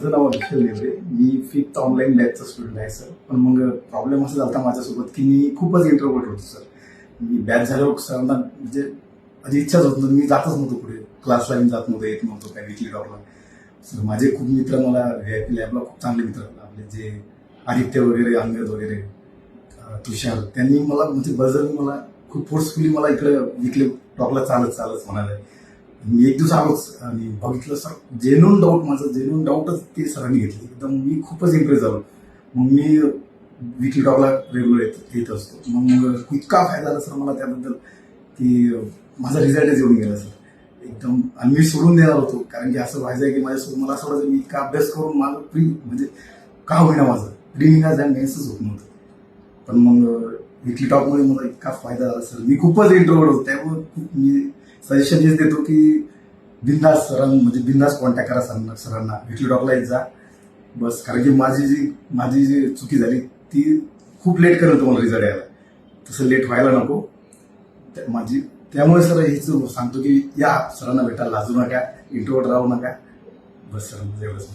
माझं नाव विठ्ठल नेवरे. मी 5th online बॅचचा student आहे sir. पण मग प्रॉब्लेम असं झाला माझ्यासोबत की मी खूपच इंट्रोवर्ट होतो सर. मी बॅच झाल्यावर सरांना म्हणजे माझी इच्छाच होत नव्हती. मी जातच नव्हतो पुढे, क्लासला मी जात नव्हतो, येत नव्हतो काय विकली टॉकला. सर माझे खूप मित्र मला VIP लॅबला खूप चांगले मित्र आपले जे आदित्य वगैरे, अंगद वगैरे, तुषार, त्यांनी मला म्हणजे बळजबरी मला खूप फोर्सफुली मला इकडे विकली टॉकला चालत म्हणाले. मी एक दिवस आलोच आणि बघितलं सर जेन्युन डाऊटच ते सरांनी घेतले. एकदम मी खूपच इम्प्रेस झालो. मग मी विकली टॉकला रेग्युलर येत असतो. मग इतका फायदा झाला सर मला त्याबद्दल की माझा रिझल्टच येऊन गेला सर एकदम. आणि मी सोडून देणार होतो कारण की असं व्हायचं की माझ्यासोबत मला असं वाटायचं मी इतका अभ्यास करून माझं प्री म्हणजे का होईना माझं प्रीमिंग मेन्सच होत नव्हतं. पण मग विकली टॉकमुळे मला इतका फायदा झाला सर. मी खूपच इंट्रोवर्ट होतो त्यामुळे मी सजेशन हेच देतो की बिंदास बिंदास कॉन्टॅक्ट करा सरांना. विकली टॉकला येत जा बस. कारण की माझी जी चुकी झाली ती खूप लेट करेल तुम्हाला रिझल्ट यायला. तसं लेट व्हायला नको त्यामुळे सर हेच सांगतो की या सरांना भेटा, लाजू नका, इंट्रोवर्ट राहू नका. बस सर एवढंच.